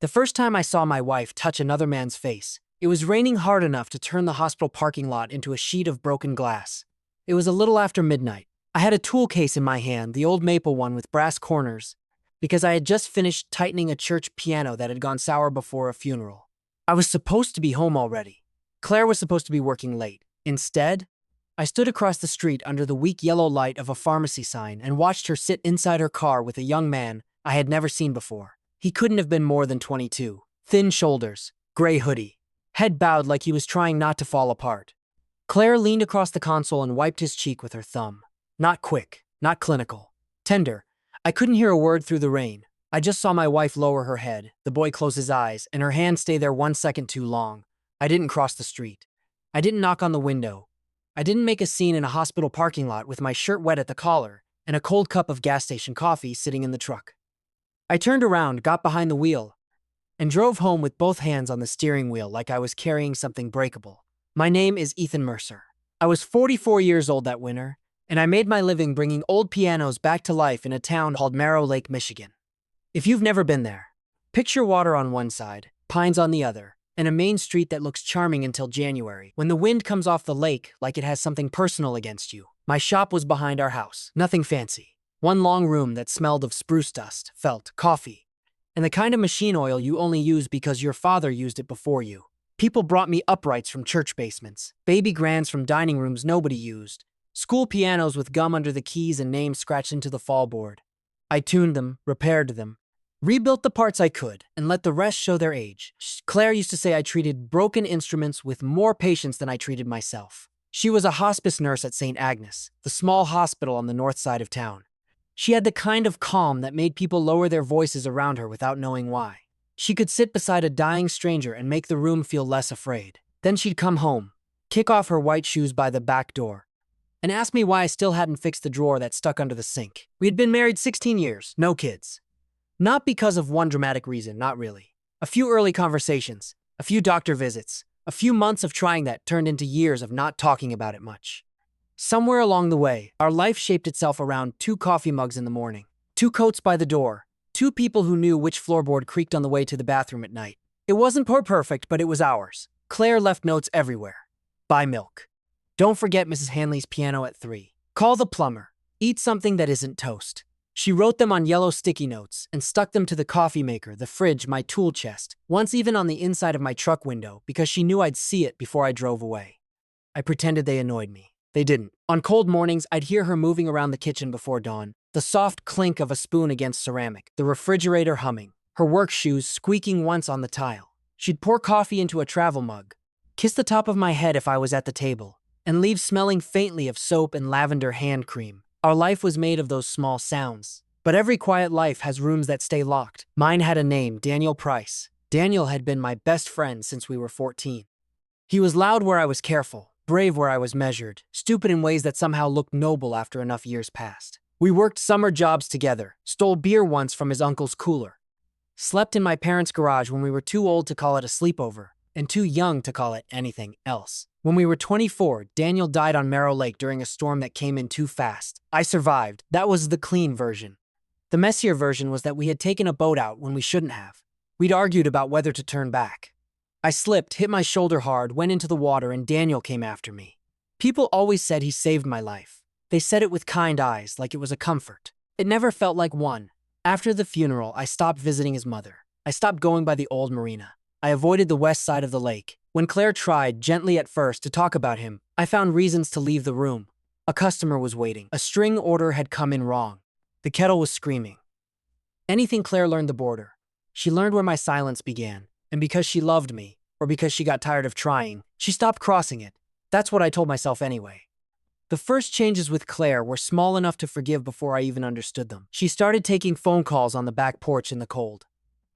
The first time I saw my wife touch another man's face, it was raining hard enough to turn the hospital parking lot into a sheet of broken glass. It was a little after midnight. I had a tool case in my hand, the old maple one with brass corners, because I had just finished tightening a church piano that had gone sour before a funeral. I was supposed to be home already. Claire was supposed to be working late. Instead, I stood across the street under the weak yellow light of a pharmacy sign and watched her sit inside her car with a young man I had never seen before. He couldn't have been more than 22. Thin shoulders, gray hoodie, head bowed like he was trying not to fall apart. Claire leaned across the console and wiped his cheek with her thumb. Not quick, not clinical. Tender. I couldn't hear a word through the rain. I just saw my wife lower her head, the boy close his eyes, and her hand stay there 1 second too long. I didn't cross the street. I didn't knock on the window. I didn't make a scene in a hospital parking lot with my shirt wet at the collar and a cold cup of gas station coffee sitting in the truck. I turned around, got behind the wheel, and drove home with both hands on the steering wheel like I was carrying something breakable. My name is Ethan Mercer. I was 44 years old that winter, and I made my living bringing old pianos back to life in a town called Merrill Lake, Michigan. If you've never been there, picture water on one side, pines on the other, and a main street that looks charming until January, when the wind comes off the lake like it has something personal against you. My shop was behind our house, nothing fancy. One long room that smelled of spruce dust, felt, coffee, and the kind of machine oil you only use because your father used it before you. People brought me uprights from church basements, baby grands from dining rooms nobody used, school pianos with gum under the keys and names scratched into the fallboard. I tuned them, repaired them, rebuilt the parts I could, and let the rest show their age. Claire used to say I treated broken instruments with more patience than I treated myself. She was a hospice nurse at St. Agnes, the small hospital on the north side of town. She had the kind of calm that made people lower their voices around her without knowing why. She could sit beside a dying stranger and make the room feel less afraid. Then she'd come home, kick off her white shoes by the back door, and ask me why I still hadn't fixed the drawer that stuck under the sink. We had been married 16 years, no kids. Not because of one dramatic reason, not really. A few early conversations, a few doctor visits, a few months of trying that turned into years of not talking about it much. Somewhere along the way, our life shaped itself around 2 coffee mugs in the morning, 2 coats by the door, 2 people who knew which floorboard creaked on the way to the bathroom at night. It wasn't perfect, but it was ours. Claire left notes everywhere. Buy milk. Don't forget Mrs. Hanley's piano at 3. Call the plumber. Eat something that isn't toast. She wrote them on yellow sticky notes and stuck them to the coffee maker, the fridge, my tool chest, once even on the inside of my truck window because she knew I'd see it before I drove away. I pretended they annoyed me. They didn't. On cold mornings, I'd hear her moving around the kitchen before dawn, the soft clink of a spoon against ceramic, the refrigerator humming, her work shoes squeaking once on the tile. She'd pour coffee into a travel mug, kiss the top of my head if I was at the table, and leave smelling faintly of soap and lavender hand cream. Our life was made of those small sounds. But every quiet life has rooms that stay locked. Mine had a name, Daniel Price. Daniel had been my best friend since we were 14. He was loud where I was careful, brave where I was measured, stupid in ways that somehow looked noble after enough years passed. We worked summer jobs together, stole beer once from his uncle's cooler, slept in my parents' garage when we were too old to call it a sleepover, and too young to call it anything else. When we were 24, Daniel died on Merrill Lake during a storm that came in too fast. I survived. That was the clean version. The messier version was that we had taken a boat out when we shouldn't have. We'd argued about whether to turn back. I slipped, hit my shoulder hard, went into the water, and Daniel came after me. People always said he saved my life. They said it with kind eyes, like it was a comfort. It never felt like one. After the funeral, I stopped visiting his mother. I stopped going by the old marina. I avoided the west side of the lake. When Claire tried, gently at first, to talk about him, I found reasons to leave the room. A customer was waiting. A string order had come in wrong. The kettle was screaming. Anything Claire learned the border. She learned where my silence began. And because she loved me, or because she got tired of trying, she stopped crossing it. That's what I told myself anyway. The first changes with Claire were small enough to forgive before I even understood them. She started taking phone calls on the back porch in the cold.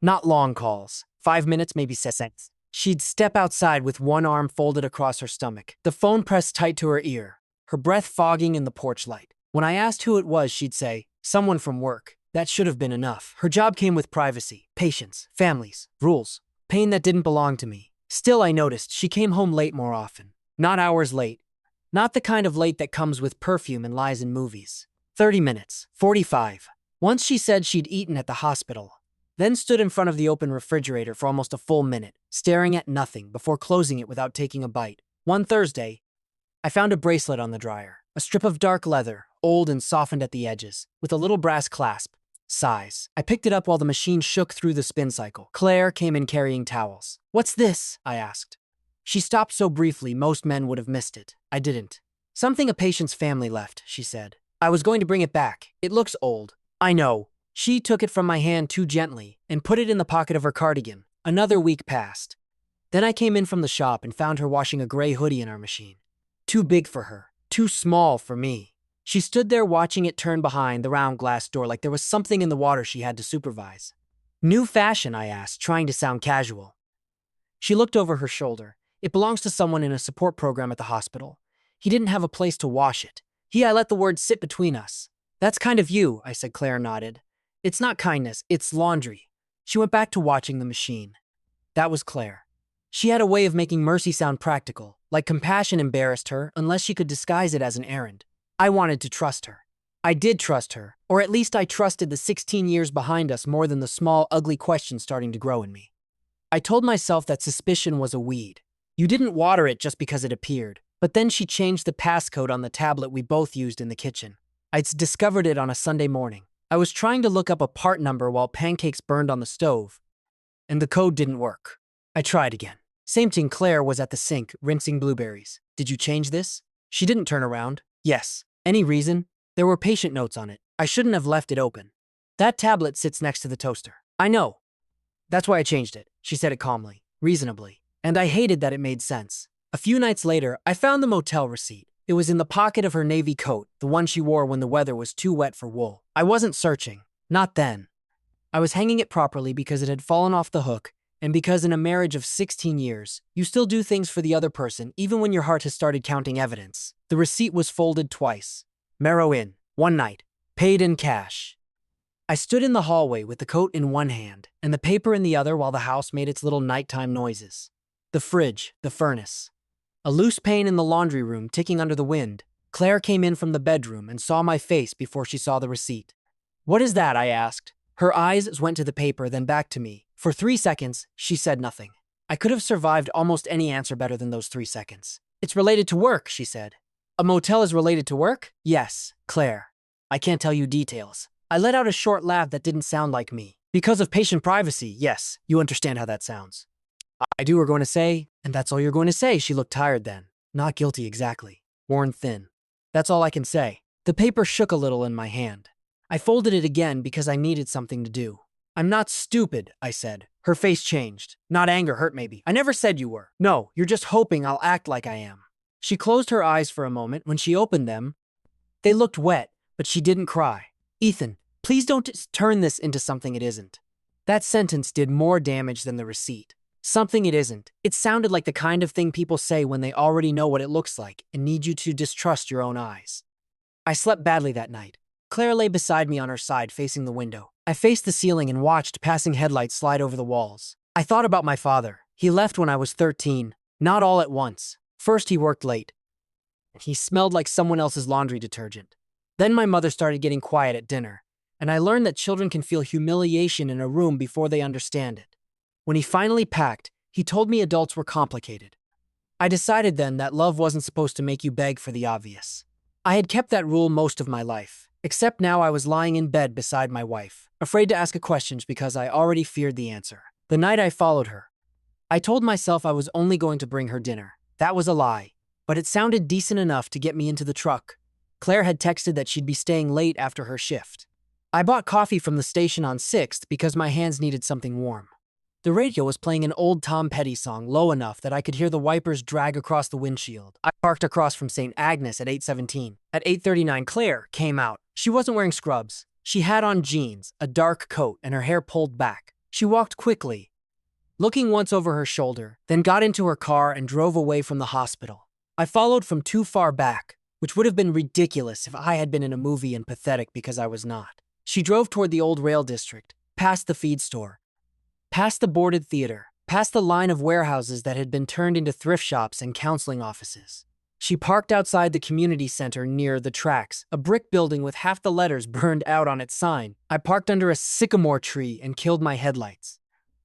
Not long calls. 5 minutes, maybe seconds. She'd step outside with one arm folded across her stomach, the phone pressed tight to her ear, her breath fogging in the porch light. When I asked who it was, she'd say, "Someone from work." That should have been enough. Her job came with privacy, patience, families, rules, pain that didn't belong to me. Still, I noticed she came home late more often. Not hours late. Not the kind of late that comes with perfume and lies in movies. 30 minutes. 45. Once she said she'd eaten at the hospital. then stood in front of the open refrigerator for almost a full minute, staring at nothing before closing it without taking a bite. One Thursday, I found a bracelet on the dryer, a strip of dark leather, old and softened at the edges, with a little brass clasp. Size. I picked it up while the machine shook through the spin cycle. Claire came in carrying towels. "What's this?" I asked. She stopped so briefly most men would have missed it. I didn't. "Something a patient's family left," she said. "I was going to bring it back. It looks old." "I know." She took it from my hand too gently and put it in the pocket of her cardigan. Another week passed. Then I came in from the shop and found her washing a gray hoodie in our machine. Too big for her. Too small for me. She stood there watching it turn behind the round glass door like there was something in the water she had to supervise. "New fashion?" I asked, trying to sound casual. She looked over her shoulder. "It belongs to someone in a support program at the hospital. He didn't have a place to wash it. I let the word sit between us." "That's kind of you," I said. Claire nodded. "It's not kindness, it's laundry." She went back to watching the machine. That was Claire. She had a way of making mercy sound practical, like compassion embarrassed her unless she could disguise it as an errand. I wanted to trust her. I did trust her, or at least I trusted the 16 years behind us more than the small, ugly questions starting to grow in me. I told myself that suspicion was a weed. You didn't water it just because it appeared. But then she changed the passcode on the tablet we both used in the kitchen. I'd discovered it on a Sunday morning. I was trying to look up a part number while pancakes burned on the stove, and the code didn't work. I tried again. Same thing. Claire was at the sink, rinsing blueberries. "Did you change this?" She didn't turn around. "Yes." "Any reason?" "There were patient notes on it. I shouldn't have left it open." "That tablet sits next to the toaster." "I know. That's why I changed it." She said it calmly, reasonably, and I hated that it made sense. A few nights later, I found the motel receipt. It was in the pocket of her navy coat, the one she wore when the weather was too wet for wool. I wasn't searching. Not then. I was hanging it properly because it had fallen off the hook, and because in a marriage of 16 years, you still do things for the other person even when your heart has started counting evidence. The receipt was folded twice. Marrow in. One night. Paid in cash. I stood in the hallway with the coat in one hand and the paper in the other while the house made its little nighttime noises. The fridge, the furnace. A loose pane in the laundry room ticking under the wind. Claire came in from the bedroom and saw my face before she saw the receipt. "What is that?" I asked. Her eyes went to the paper, then back to me. For 3 seconds, she said nothing. I could have survived almost any answer better than those 3 seconds. "It's related to work," she said. "A motel is related to work?" "Yes, Claire. I can't tell you details." I let out a short laugh that didn't sound like me. "Because of patient privacy, yes, you understand how that sounds." "I do," we're going to say, "and that's all you're going to say." She looked tired then. Not guilty exactly. Worn thin. "That's all I can say." The paper shook a little in my hand. I folded it again because I needed something to do. "I'm not stupid," I said. Her face changed. "Not anger, hurt maybe." "I never said you were." "No, you're just hoping I'll act like I am." She closed her eyes for a moment. When she opened them, they looked wet, but she didn't cry. "Ethan, please don't turn this into something it isn't." That sentence did more damage than the receipt. Something it isn't. It sounded like the kind of thing people say when they already know what it looks like and need you to distrust your own eyes. I slept badly that night. Claire lay beside me on her side, facing the window. I faced the ceiling and watched passing headlights slide over the walls. I thought about my father. He left when I was 13, not all at once. First, he worked late. He smelled like someone else's laundry detergent. Then my mother started getting quiet at dinner, and I learned that children can feel humiliation in a room before they understand it. When he finally packed, he told me adults were complicated. I decided then that love wasn't supposed to make you beg for the obvious. I had kept that rule most of my life, except now I was lying in bed beside my wife, afraid to ask questions because I already feared the answer. The night I followed her, I told myself I was only going to bring her dinner. That was a lie, but it sounded decent enough to get me into the truck. Claire had texted that she'd be staying late after her shift. I bought coffee from the station on 6th because my hands needed something warm. The radio was playing an old Tom Petty song low enough that I could hear the wipers drag across the windshield. I parked across from St. Agnes at 8:17. At 8:39, Claire came out. She wasn't wearing scrubs. She had on jeans, a dark coat, and her hair pulled back. She walked quickly, looking once over her shoulder, then got into her car and drove away from the hospital. I followed from too far back, which would have been ridiculous if I had been in a movie and pathetic because I was not. She drove toward the old rail district, past the feed store, past the boarded theater, past the line of warehouses that had been turned into thrift shops and counseling offices. She parked outside the community center near the tracks, a brick building with half the letters burned out on its sign. I parked under a sycamore tree and killed my headlights.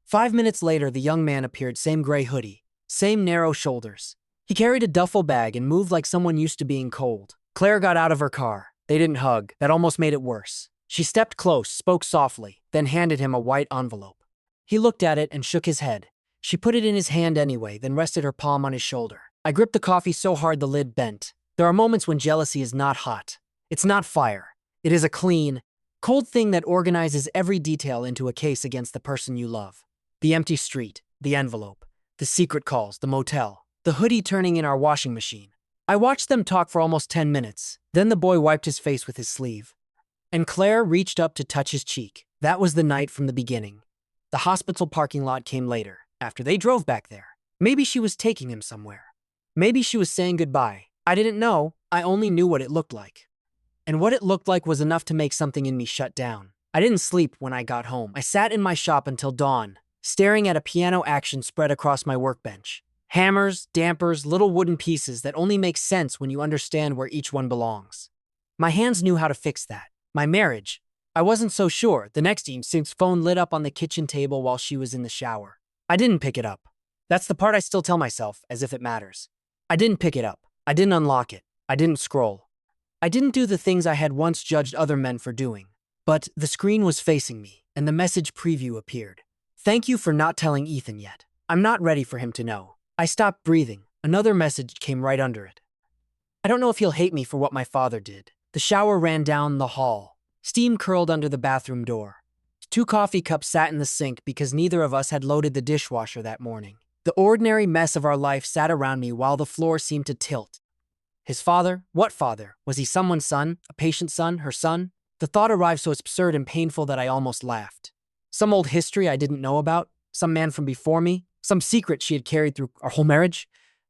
5 minutes later, the young man appeared, same gray hoodie, same narrow shoulders. He carried a duffel bag and moved like someone used to being cold. Claire got out of her car. They didn't hug. That almost made it worse. She stepped close, spoke softly, then handed him a white envelope. He looked at it and shook his head. She put it in his hand anyway, then rested her palm on his shoulder. I gripped the coffee so hard the lid bent. There are moments when jealousy is not hot. It's not fire. It is a clean, cold thing that organizes every detail into a case against the person you love. The empty street, the envelope, the secret calls, the motel, the hoodie turning in our washing machine. I watched them talk for almost 10 minutes. Then the boy wiped his face with his sleeve. And Claire reached up to touch his cheek. That was the night from the beginning. The hospital parking lot came later, after they drove back there. Maybe she was taking him somewhere. Maybe she was saying goodbye. I didn't know. I only knew what it looked like. And what it looked like was enough to make something in me shut down. I didn't sleep when I got home. I sat in my shop until dawn, staring at a piano action spread across my workbench. Hammers, dampers, little wooden pieces that only make sense when you understand where each one belongs. My hands knew how to fix that. My marriage. I wasn't so sure. The next instinct's phone lit up on the kitchen table while she was in the shower. I didn't pick it up. That's the part I still tell myself, as if it matters. I didn't pick it up. I didn't unlock it. I didn't scroll. I didn't do the things I had once judged other men for doing. But the screen was facing me, and the message preview appeared. Thank you for not telling Ethan yet. I'm not ready for him to know. I stopped breathing. Another message came right under it. I don't know if he'll hate me for what my father did. The shower ran down the hall. Steam curled under the bathroom door. 2 coffee cups sat in the sink because neither of us had loaded the dishwasher that morning. The ordinary mess of our life sat around me while the floor seemed to tilt. His father? What father? Was he someone's son? A patient's son? Her son? The thought arrived so absurd and painful that I almost laughed. Some old history I didn't know about? Some man from before me? Some secret she had carried through our whole marriage?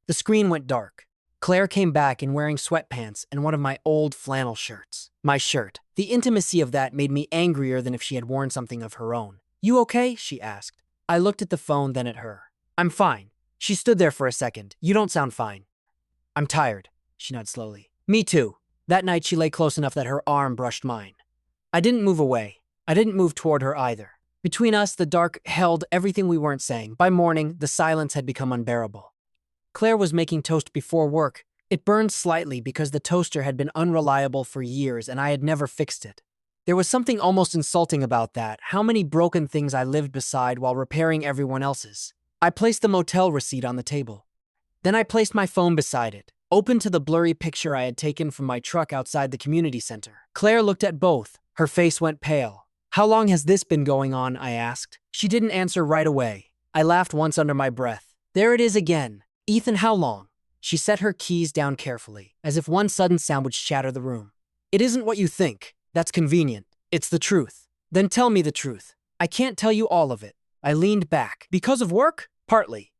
The screen went dark. Claire came back in wearing sweatpants and one of my old flannel shirts. My shirt. The intimacy of that made me angrier than if she had worn something of her own. You okay? She asked. I looked at the phone, then at her. I'm fine. She stood there for a second. You don't sound fine. I'm tired. She nodded slowly. Me too. That night she lay close enough that her arm brushed mine. I didn't move away. I didn't move toward her either. Between us, the dark held everything we weren't saying. By morning, the silence had become unbearable. Claire was making toast before work. It burned slightly because the toaster had been unreliable for years and I had never fixed it. There was something almost insulting about that, how many broken things I lived beside while repairing everyone else's. I placed the motel receipt on the table. Then I placed my phone beside it, open to the blurry picture I had taken from my truck outside the community center. Claire looked at both. Her face went pale. How long has this been going on? I asked. She didn't answer right away. I laughed once under my breath. There it is again. Ethan, how long? She set her keys down carefully, as if one sudden sound would shatter the room. It isn't what you think. That's convenient. It's the truth. Then tell me the truth. I can't tell you all of it. I leaned back. Because of work? Partly.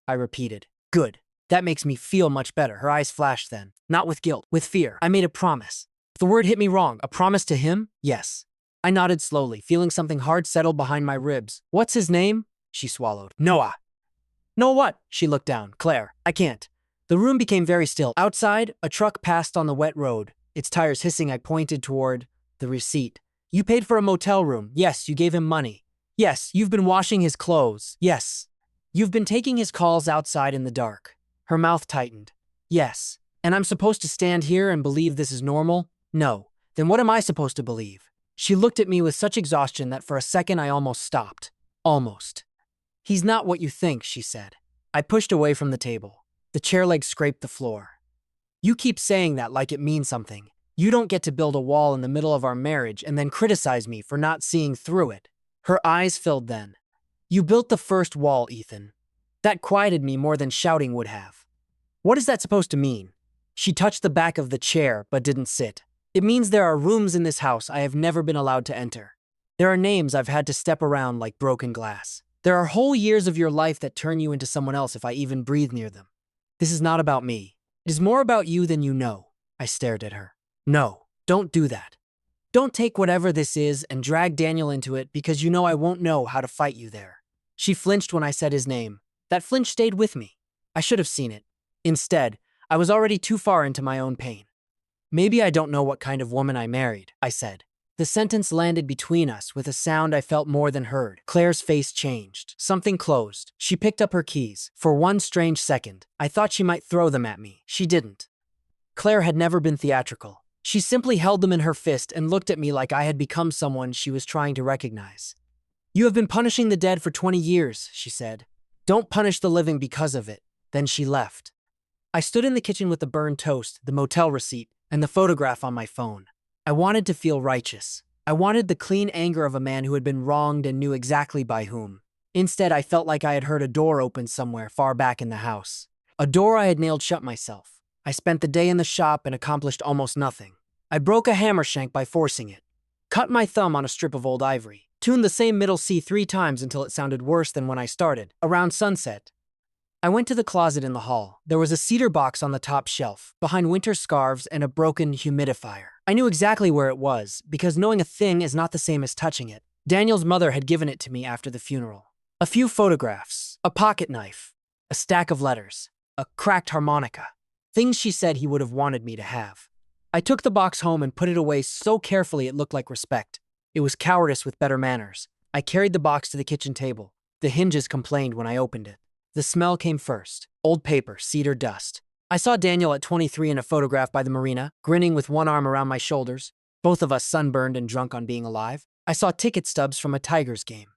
I repeated. Good. That makes me feel much better. Her eyes flashed then. Not with guilt, with fear. I made a promise. The word hit me wrong. A promise to him? Yes. I nodded slowly, feeling something hard settle behind my ribs. What's his name? She swallowed. Noah. Noah what? She looked down. Claire, I can't. The room became very still. Outside, a truck passed on the wet road. Its tires hissing, I pointed toward the receipt. You paid for a motel room. Yes, you gave him money. Yes, you've been washing his clothes. Yes. You've been taking his calls outside in the dark. Her mouth tightened. Yes. And I'm supposed to stand here and believe this is normal? No. Then what am I supposed to believe? She looked at me with such exhaustion that for a second I almost stopped. Almost. He's not what you think, she said. I pushed away from the table. The chair leg scraped the floor. You keep saying that like it means something. You don't get to build a wall in the middle of our marriage and then criticize me for not seeing through it. Her eyes filled then. You built the first wall, Ethan. That quieted me more than shouting would have. What is that supposed to mean? She touched the back of the chair but didn't sit. It means there are rooms in this house I have never been allowed to enter. There are names I've had to step around like broken glass. There are whole years of your life that turn you into someone else if I even breathe near them. This is not about me. It is more about you than you know. I stared at her. No, don't do that. Don't take whatever this is and drag Daniel into it because you know I won't know how to fight you there. She flinched when I said his name. That flinch stayed with me. I should have seen it. Instead, I was already too far into my own pain. Maybe I don't know what kind of woman I married, I said. The sentence landed between us with a sound I felt more than heard. Claire's face changed. Something closed. She picked up her keys. For one strange second, I thought she might throw them at me. She didn't. Claire had never been theatrical. She simply held them in her fist and looked at me like I had become someone she was trying to recognize. You have been punishing the dead for 20 years, she said. Don't punish the living because of it. Then she left. I stood in the kitchen with the burned toast, the motel receipt, and the photograph on my phone. I wanted to feel righteous. I wanted the clean anger of a man who had been wronged and knew exactly by whom. Instead, I felt like I had heard a door open somewhere far back in the house. A door I had nailed shut myself. I spent the day in the shop and accomplished almost nothing. I broke a hammer shank by forcing it, cut my thumb on a strip of old ivory, tuned the same middle C 3 times until it sounded worse than when I started. Around sunset, I went to the closet in the hall. There was a cedar box on the top shelf, behind winter scarves and a broken humidifier. I knew exactly where it was, because knowing a thing is not the same as touching it. Daniel's mother had given it to me after the funeral. A few photographs, a pocket knife, a stack of letters, a cracked harmonica. Things she said he would have wanted me to have. I took the box home and put it away so carefully it looked like respect. It was cowardice with better manners. I carried the box to the kitchen table. The hinges complained when I opened it. The smell came first. Old paper, cedar dust. I saw Daniel at 23 in a photograph by the marina, grinning with one arm around my shoulders, both of us sunburned and drunk on being alive. I saw ticket stubs from a Tigers game.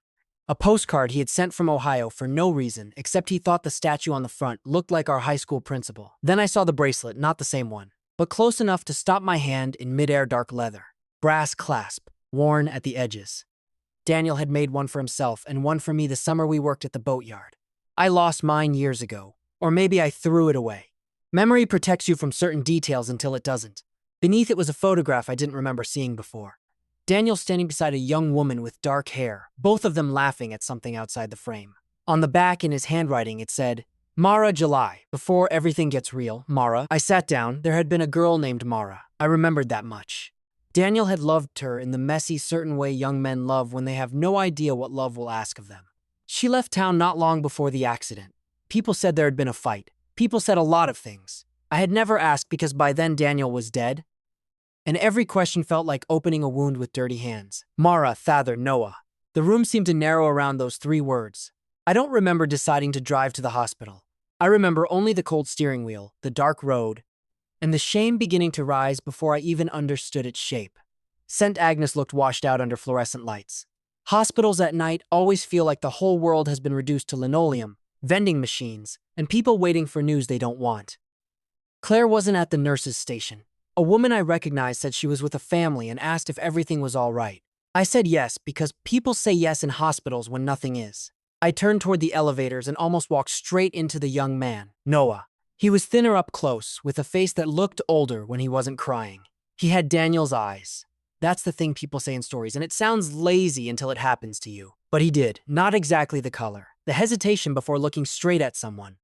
A postcard he had sent from Ohio for no reason, except he thought the statue on the front looked like our high school principal. Then I saw the bracelet, not the same one, but close enough to stop my hand in midair dark leather. Brass clasp, worn at the edges. Daniel had made one for himself and one for me the summer we worked at the boatyard. I lost mine years ago, or maybe I threw it away. Memory protects you from certain details until it doesn't. Beneath it was a photograph I didn't remember seeing before. Daniel standing beside a young woman with dark hair, both of them laughing at something outside the frame. On the back in his handwriting it said, Mara, July. Before everything gets real, Mara. I sat down. There had been a girl named Mara. I remembered that much. Daniel had loved her in the messy, certain way young men love when they have no idea what love will ask of them. She left town not long before the accident. People said there had been a fight. People said a lot of things. I had never asked because by then Daniel was dead. And every question felt like opening a wound with dirty hands. Mara, Thather, Noah. The room seemed to narrow around those 3 words. I don't remember deciding to drive to the hospital. I remember only the cold steering wheel, the dark road, and the shame beginning to rise before I even understood its shape. St. Agnes looked washed out under fluorescent lights. Hospitals at night always feel like the whole world has been reduced to linoleum, vending machines, and people waiting for news they don't want. Claire wasn't at the nurse's station. A woman I recognized said she was with a family and asked if everything was all right. I said yes because people say yes in hospitals when nothing is. I turned toward the elevators and almost walked straight into the young man, Noah. He was thinner up close, with a face that looked older when he wasn't crying. He had Daniel's eyes. That's the thing people say in stories, and it sounds lazy until it happens to you. But he did, not exactly the color. The hesitation before looking straight at someone.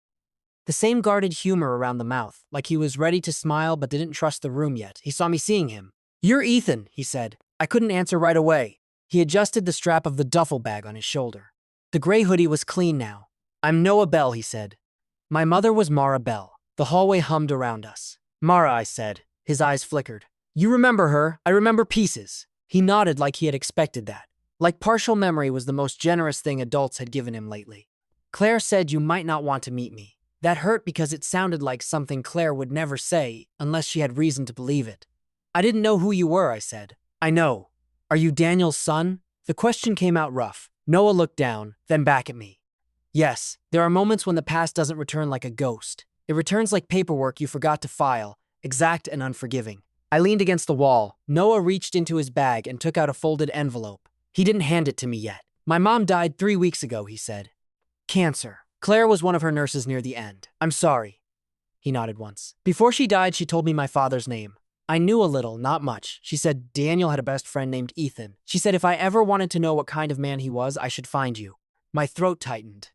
The same guarded humor around the mouth, like he was ready to smile but didn't trust the room yet. He saw me seeing him. You're Ethan, he said. I couldn't answer right away. He adjusted the strap of the duffel bag on his shoulder. The gray hoodie was clean now. I'm Noah Bell, he said. My mother was Mara Bell. The hallway hummed around us. Mara, I said. His eyes flickered. You remember her? I remember pieces. He nodded like he had expected that. Like partial memory was the most generous thing adults had given him lately. Claire said you might not want to meet me. That hurt because it sounded like something Claire would never say unless she had reason to believe it. I didn't know who you were, I said. I know. Are you Daniel's son? The question came out rough. Noah looked down, then back at me. Yes, there are moments when the past doesn't return like a ghost. It returns like paperwork you forgot to file, exact and unforgiving. I leaned against the wall. Noah reached into his bag and took out a folded envelope. He didn't hand it to me yet. My mom died 3 weeks ago, he said. Cancer. Claire was one of her nurses near the end. I'm sorry. He nodded once. Before she died, she told me my father's name. I knew a little, not much. She said Daniel had a best friend named Ethan. She said if I ever wanted to know what kind of man he was, I should find you. My throat tightened.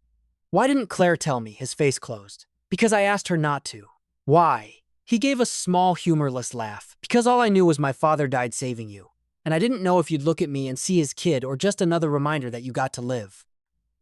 Why didn't Claire tell me? His face closed. Because I asked her not to. Why? He gave a small, humorless laugh. Because all I knew was my father died saving you. And I didn't know if you'd look at me and see his kid or just another reminder that you got to live.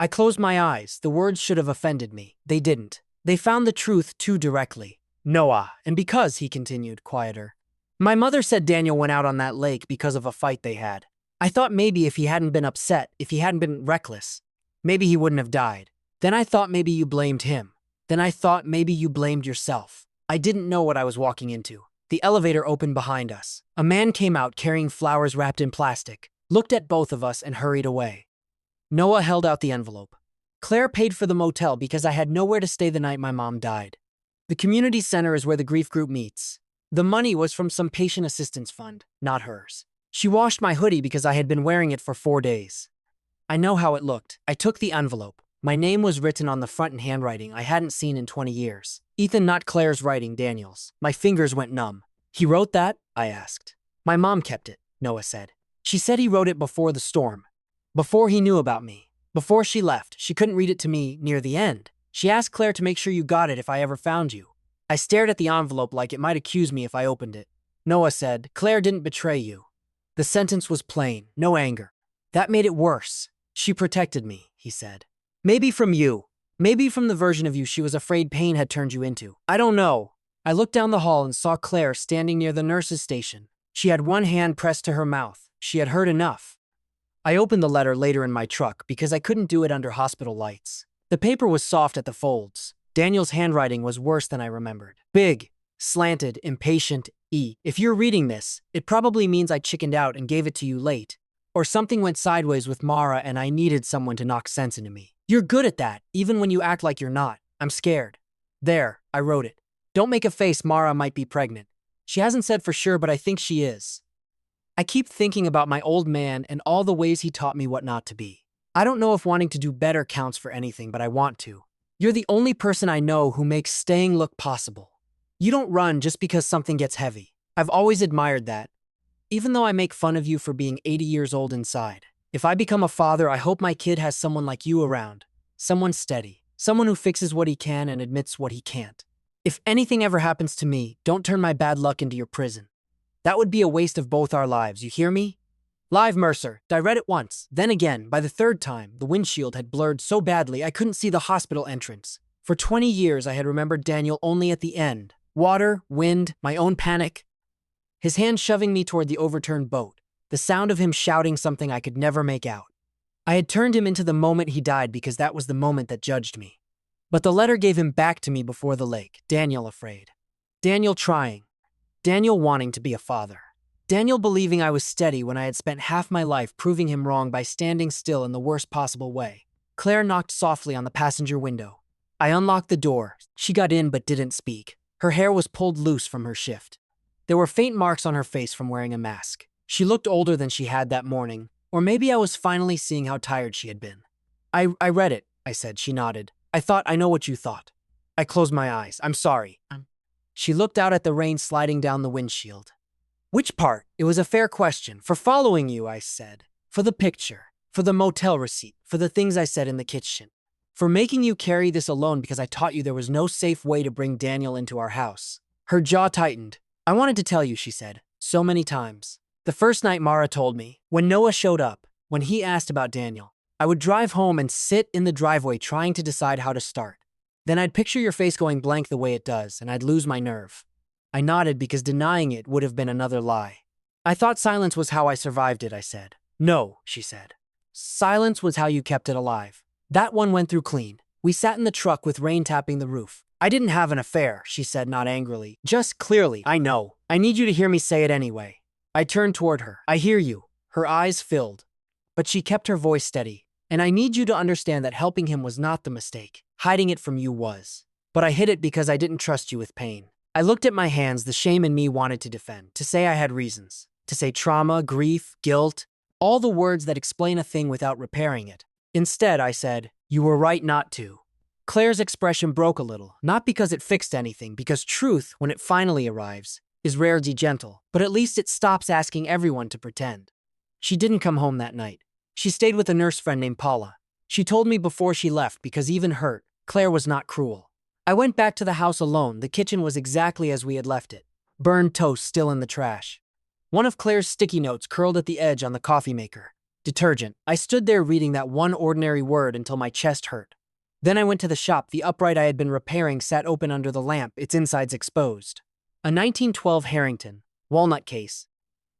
I closed my eyes. The words should have offended me. They didn't. They found the truth too directly. Noah, and because, he continued, quieter. My mother said Daniel went out on that lake because of a fight they had. I thought maybe if he hadn't been upset, if he hadn't been reckless, maybe he wouldn't have died. Then I thought maybe you blamed him. Then I thought maybe you blamed yourself. I didn't know what I was walking into. The elevator opened behind us. A man came out carrying flowers wrapped in plastic, looked at both of us, and hurried away. Noah held out the envelope. Claire paid for the motel because I had nowhere to stay the night my mom died. The community center is where the grief group meets. The money was from some patient assistance fund, not hers. She washed my hoodie because I had been wearing it for 4 days. I know how it looked. I took the envelope. My name was written on the front in handwriting I hadn't seen in 20 years. Ethan, not Claire's writing, Daniel's. My fingers went numb. He wrote that? I asked. My mom kept it, Noah said. She said he wrote it before the storm. Before he knew about me. Before she left. She couldn't read it to me near the end. She asked Claire to make sure you got it if I ever found you. I stared at the envelope like it might accuse me if I opened it. Noah said, Claire didn't betray you. The sentence was plain, no anger. That made it worse. She protected me, he said. Maybe from you. Maybe from the version of you she was afraid pain had turned you into. I don't know. I looked down the hall and saw Claire standing near the nurse's station. She had one hand pressed to her mouth. She had heard enough. I opened the letter later in my truck because I couldn't do it under hospital lights. The paper was soft at the folds. Daniel's handwriting was worse than I remembered. Big, slanted, impatient, E. If you're reading this, it probably means I chickened out and gave it to you late. Or something went sideways with Mara and I needed someone to knock sense into me. You're good at that, even when you act like you're not. I'm scared. There, I wrote it. Don't make a face, Mara might be pregnant. She hasn't said for sure, but I think she is. I keep thinking about my old man and all the ways he taught me what not to be. I don't know if wanting to do better counts for anything, but I want to. You're the only person I know who makes staying look possible. You don't run just because something gets heavy. I've always admired that. Even though I make fun of you for being 80 years old inside. If I become a father, I hope my kid has someone like you around. Someone steady. Someone who fixes what he can and admits what he can't. If anything ever happens to me, don't turn my bad luck into your prison. That would be a waste of both our lives, you hear me? Live Mercer. I read it once. Then again, by the third time, the windshield had blurred so badly I couldn't see the hospital entrance. For 20 years, I had remembered Daniel only at the end. Water, wind, my own panic. His hand shoving me toward the overturned boat. The sound of him shouting something I could never make out. I had turned him into the moment he died because that was the moment that judged me. But the letter gave him back to me before the lake. Daniel afraid. Daniel trying. Daniel wanting to be a father. Daniel believing I was steady when I had spent half my life proving him wrong by standing still in the worst possible way. Claire knocked softly on the passenger window. I unlocked the door. She got in but didn't speak. Her hair was pulled loose from her shift. There were faint marks on her face from wearing a mask. She looked older than she had that morning, or maybe I was finally seeing how tired she had been. I read it, I said. She nodded. I thought I know what you thought. I closed my eyes. I'm sorry. She looked out at the rain sliding down the windshield. Which part? It was a fair question. For following you, I said. For the picture. For the motel receipt. For the things I said in the kitchen. For making you carry this alone because I taught you there was no safe way to bring Daniel into our house. Her jaw tightened. I wanted to tell you, she said. So many times. The first night Mara told me, when Noah showed up, when he asked about Daniel, I would drive home and sit in the driveway trying to decide how to start. Then I'd picture your face going blank the way it does, and I'd lose my nerve. I nodded because denying it would have been another lie. I thought silence was how I survived it, I said. No, she said. Silence was how you kept it alive. That one went through clean. We sat in the truck with rain tapping the roof. I didn't have an affair, she said, not angrily. Just clearly. I know. I need you to hear me say it anyway. I turned toward her. I hear you. Her eyes filled. But she kept her voice steady. And I need you to understand that helping him was not the mistake. Hiding it from you was. But I hid it because I didn't trust you with pain. I looked at my hands. The shame in me wanted to defend, to say I had reasons, to say trauma, grief, guilt, all the words that explain a thing without repairing it. Instead, I said, you were right not to. Claire's expression broke a little, not because it fixed anything, because truth, when it finally arrives, is rarely gentle, but at least it stops asking everyone to pretend. She didn't come home that night. She stayed with a nurse friend named Paula. She told me before she left because even hurt, Claire was not cruel. I went back to the house alone. The kitchen was exactly as we had left it. Burned toast still in the trash. One of Claire's sticky notes curled at the edge on the coffee maker. Detergent. I stood there reading that one ordinary word until my chest hurt. Then I went to the shop. The upright I had been repairing sat open under the lamp, its insides exposed. A 1912 Harrington, walnut case,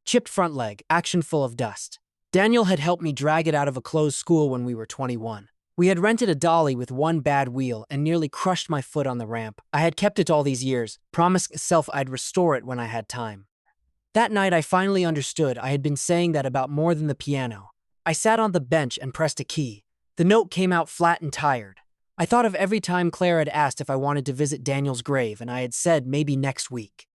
chipped front leg, action full of dust. Daniel had helped me drag it out of a closed school when we were 21. We had rented a dolly with one bad wheel and nearly crushed my foot on the ramp. I had kept it all these years, promising myself I'd restore it when I had time. That night I finally understood. I had been saying that about more than the piano. I sat on the bench and pressed a key. The note came out flat and tired. I thought of every time Claire had asked if I wanted to visit Daniel's grave, and I had said maybe next week.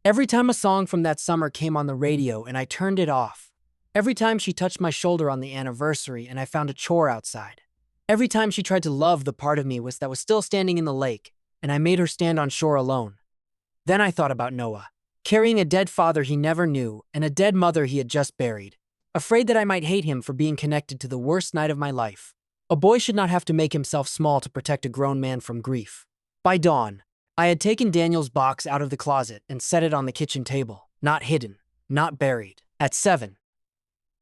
Every time a song from that summer came on the radio and I turned it off. Every time she touched my shoulder on the anniversary and I found a chore outside. Every time she tried to love the part of me that was still standing in the lake, and I made her stand on shore alone. Then I thought about Noah, carrying a dead father he never knew and a dead mother he had just buried, afraid that I might hate him for being connected to the worst night of my life. A boy should not have to make himself small to protect a grown man from grief. By dawn, I had taken Daniel's box out of the closet and set it on the kitchen table, not hidden, not buried. At 7,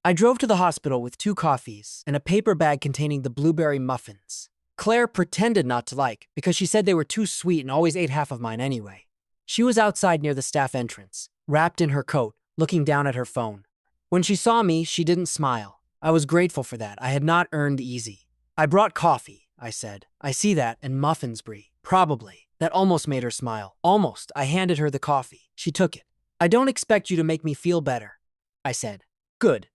I drove to the hospital with 2 coffees and a paper bag containing the blueberry muffins. Claire pretended not to like, because she said they were too sweet and always ate half of mine anyway. She was outside near the staff entrance, wrapped in her coat, looking down at her phone. When she saw me, she didn't smile. I was grateful for that. I had not earned easy. I brought coffee, I said. I see that, and muffins, Brie. Probably. That almost made her smile. Almost. I handed her the coffee. She took it. I don't expect you to make me feel better, I said. Good.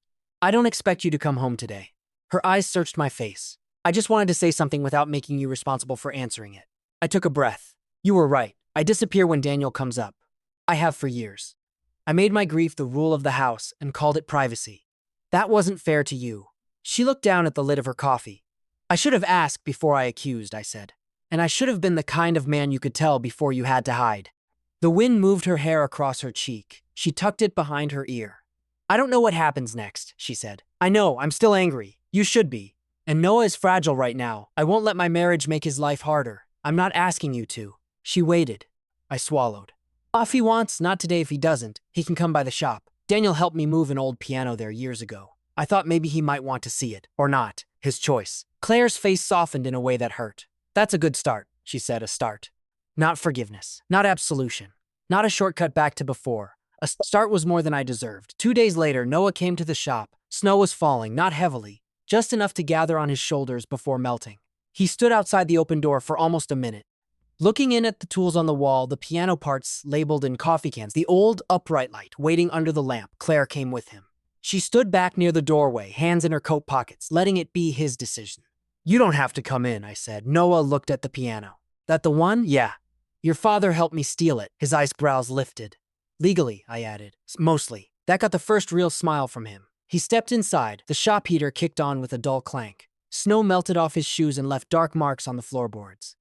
I don't expect you to come home today. Her eyes searched my face. I just wanted to say something without making you responsible for answering it. I took a breath. You were right. I disappear when Daniel comes up. I have for years. I made my grief the rule of the house and called it privacy. That wasn't fair to you. She looked down at the lid of her coffee. I should have asked before I accused, I said. And I should have been the kind of man you could tell before you had to hide. The wind moved her hair across her cheek. She tucked it behind her ear. I don't know what happens next, she said. I know, I'm still angry. You should be. And Noah is fragile right now. I won't let my marriage make his life harder. I'm not asking you to. She waited. I swallowed. If he wants, not today if he doesn't. He can come by the shop. Daniel helped me move an old piano there years ago. I thought maybe he might want to see it. Or not. His choice. Claire's face softened in a way that hurt. That's a good start, she said, a start. Not forgiveness. Not absolution. Not a shortcut back to before. A start was more than I deserved. 2 days later, Noah came to the shop. Snow was falling, not heavily, just enough to gather on his shoulders before melting. He stood outside the open door for almost a minute. Looking in at the tools on the wall, the piano parts labeled in coffee cans, the old upright light waiting under the lamp, Claire came with him. She stood back near the doorway, hands in her coat pockets, letting it be his decision. You don't have to come in, I said. Noah looked at the piano. That the one? Yeah. Your father helped me steal it. His eyebrows lifted. Legally, I added. Mostly. That got the first real smile from him. He stepped inside. The shop heater kicked on with a dull clank. Snow melted off his shoes and left dark marks on the floorboards.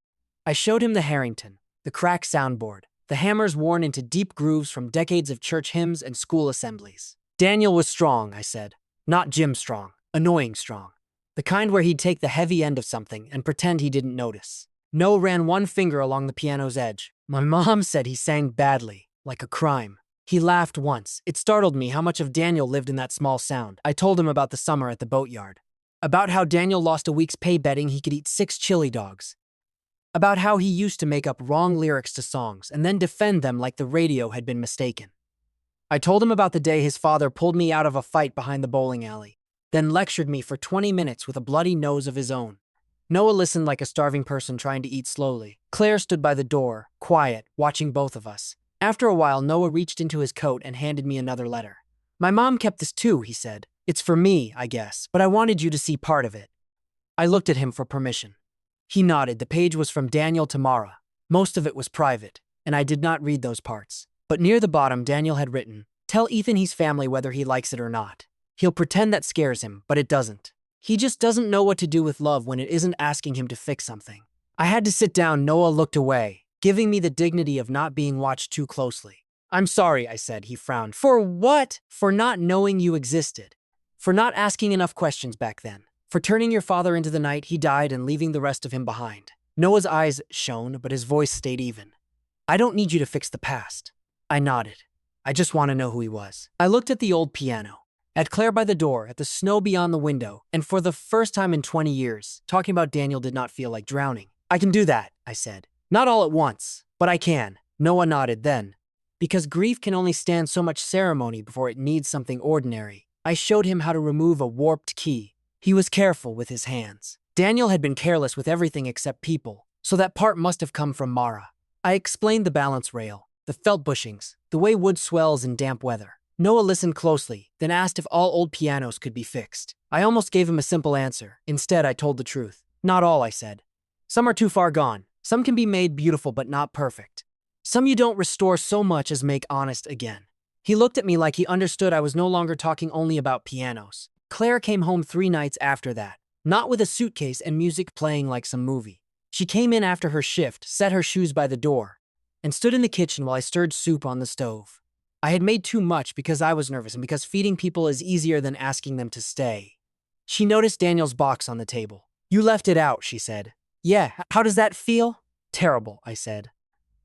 I showed him the Harrington, the cracked soundboard, the hammers worn into deep grooves from decades of church hymns and school assemblies. Daniel was strong, I said. Not Jim strong. Annoying strong. The kind where he'd take the heavy end of something and pretend he didn't notice. Noah ran one finger along the piano's edge. My mom said he sang badly, like a crime. He laughed once. It startled me how much of Daniel lived in that small sound. I told him about the summer at the boatyard. About how Daniel lost a week's pay betting he could eat 6 chili dogs. About how he used to make up wrong lyrics to songs and then defend them like the radio had been mistaken. I told him about the day his father pulled me out of a fight behind the bowling alley, then lectured me for 20 minutes with a bloody nose of his own. Noah listened like a starving person trying to eat slowly. Claire stood by the door, quiet, watching both of us. After a while, Noah reached into his coat and handed me another letter. My mom kept this too, he said. It's for me, I guess, but I wanted you to see part of it. I looked at him for permission. He nodded. The page was from Daniel to Mara. Most of it was private, and I did not read those parts. But near the bottom, Daniel had written, "Tell Ethan he's family whether he likes it or not. He'll pretend that scares him, but it doesn't. He just doesn't know what to do with love when it isn't asking him to fix something." I had to sit down. Noah looked away, giving me the dignity of not being watched too closely. "I'm sorry," I said. He frowned. "For what?" "For not knowing you existed. For not asking enough questions back then. For turning your father into the night he died and leaving the rest of him behind." Noah's eyes shone, but his voice stayed even. "I don't need you to fix the past." I nodded. "I just want to know who he was." I looked at the old piano. At Claire by the door, at the snow beyond the window, and for the first time in 20 years, talking about Daniel did not feel like drowning. I can do that, I said. Not all at once, but I can. Noah nodded then. Because grief can only stand so much ceremony before it needs something ordinary. I showed him how to remove a warped key. He was careful with his hands. Daniel had been careless with everything except people, so that part must have come from Mara. I explained the balance rail, the felt bushings, the way wood swells in damp weather. Noah listened closely, then asked if all old pianos could be fixed. I almost gave him a simple answer. Instead, I told the truth. Not all, I said. Some are too far gone. Some can be made beautiful but not perfect. Some you don't restore so much as make honest again. He looked at me like he understood I was no longer talking only about pianos. Claire came home 3 nights after that, not with a suitcase and music playing like some movie. She came in after her shift, set her shoes by the door, and stood in the kitchen while I stirred soup on the stove. I had made too much because I was nervous and because feeding people is easier than asking them to stay. She noticed Daniel's box on the table. You left it out, she said. Yeah, how does that feel? Terrible, I said.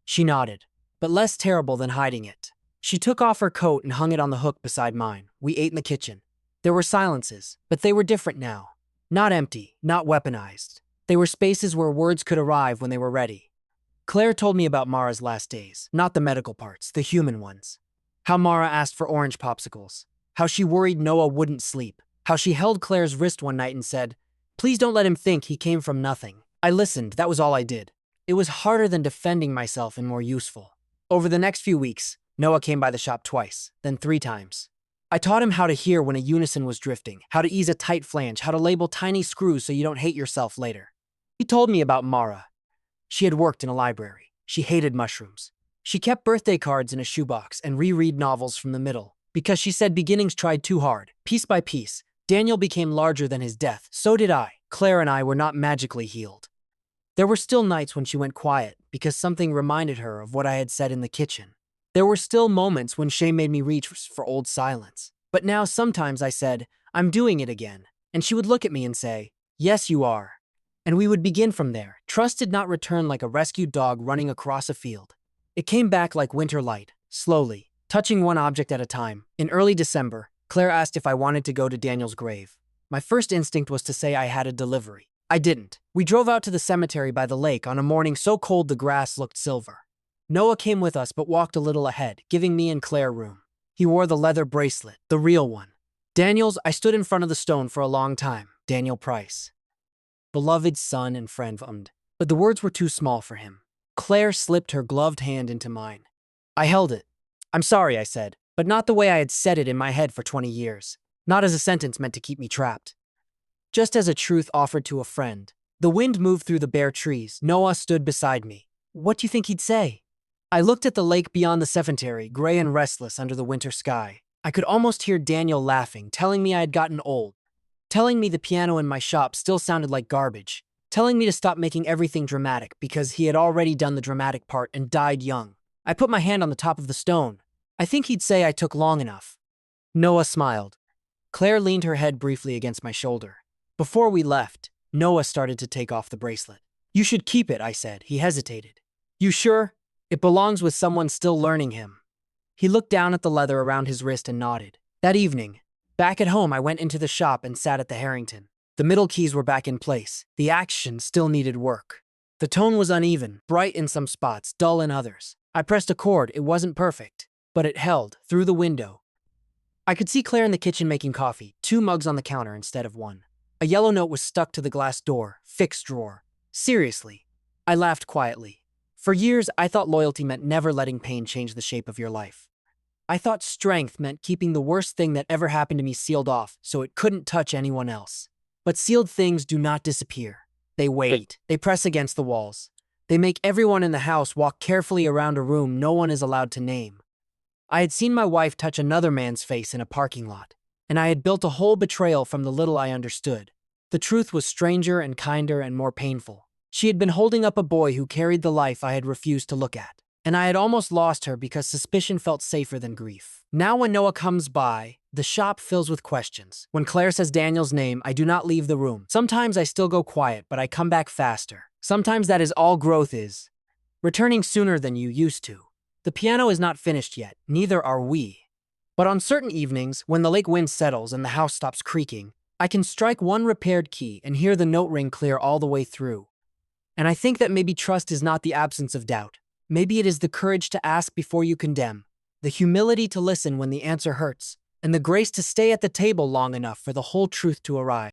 She nodded, but less terrible than hiding it. She took off her coat and hung it on the hook beside mine. We ate in the kitchen. There were silences, but they were different now. Not empty, not weaponized. They were spaces where words could arrive when they were ready. Claire told me about Mara's last days, not the medical parts, the human ones. How Mara asked for orange popsicles. How she worried Noah wouldn't sleep. How she held Claire's wrist one night and said, "Please don't let him think he came from nothing." I listened, that was all I did. It was harder than defending myself and more useful. Over the next few weeks, Noah came by the shop twice, then 3 times. I taught him how to hear when a unison was drifting, how to ease a tight flange, how to label tiny screws so you don't hate yourself later. He told me about Mara. She had worked in a library. She hated mushrooms. She kept birthday cards in a shoebox and reread novels from the middle. Because she said beginnings tried too hard. Piece by piece, Daniel became larger than his death. So did I. Claire and I were not magically healed. There were still nights when she went quiet because something reminded her of what I had said in the kitchen. There were still moments when shame made me reach for old silence. But now sometimes I said, I'm doing it again. And she would look at me and say, yes, you are. And we would begin from there. Trust did not return like a rescued dog running across a field. It came back like winter light, slowly, touching one object at a time. In early December, Claire asked if I wanted to go to Daniel's grave. My first instinct was to say I had a delivery. I didn't. We drove out to the cemetery by the lake on a morning so cold the grass looked silver. Noah came with us but walked a little ahead, giving me and Claire room. He wore the leather bracelet, the real one. Daniel's, I stood in front of the stone for a long time. Daniel Price. Beloved son and friend, but the words were too small for him. Claire slipped her gloved hand into mine. I held it. I'm sorry, I said, but not the way I had said it in my head for 20 years. Not as a sentence meant to keep me trapped. Just as a truth offered to a friend. The wind moved through the bare trees. Noah stood beside me. What do you think he'd say? I looked at the lake beyond the cemetery, gray and restless under the winter sky. I could almost hear Daniel laughing, telling me I had gotten old. Telling me the piano in my shop still sounded like garbage. Telling me to stop making everything dramatic because he had already done the dramatic part and died young. I put my hand on the top of the stone. I think he'd say I took long enough. Noah smiled. Claire leaned her head briefly against my shoulder. Before we left, Noah started to take off the bracelet. You should keep it, I said. He hesitated. You sure? It belongs with someone still learning him. He looked down at the leather around his wrist and nodded. That evening, back at home, I went into the shop and sat at the Harrington. The middle keys were back in place. The action still needed work. The tone was uneven, bright in some spots, dull in others. I pressed a chord. It wasn't perfect, but it held through the window. I could see Claire in the kitchen making coffee, 2 mugs on the counter instead of 1. A yellow note was stuck to the glass door, fixed drawer. Seriously. I laughed quietly. For years, I thought loyalty meant never letting pain change the shape of your life. I thought strength meant keeping the worst thing that ever happened to me sealed off so it couldn't touch anyone else. But sealed things do not disappear. They wait. They press against the walls. They make everyone in the house walk carefully around a room no one is allowed to name. I had seen my wife touch another man's face in a parking lot, and I had built a whole betrayal from the little I understood. The truth was stranger and kinder and more painful. She had been holding up a boy who carried the life I had refused to look at, and I had almost lost her because suspicion felt safer than grief. Now when Noah comes by, the shop fills with questions. When Claire says Daniel's name, I do not leave the room. Sometimes I still go quiet, but I come back faster. Sometimes that is all growth is. Returning sooner than you used to. The piano is not finished yet, neither are we. But on certain evenings, when the lake wind settles and the house stops creaking, I can strike one repaired key and hear the note ring clear all the way through. And I think that maybe trust is not the absence of doubt. Maybe it is the courage to ask before you condemn, the humility to listen when the answer hurts, and the grace to stay at the table long enough for the whole truth to arrive.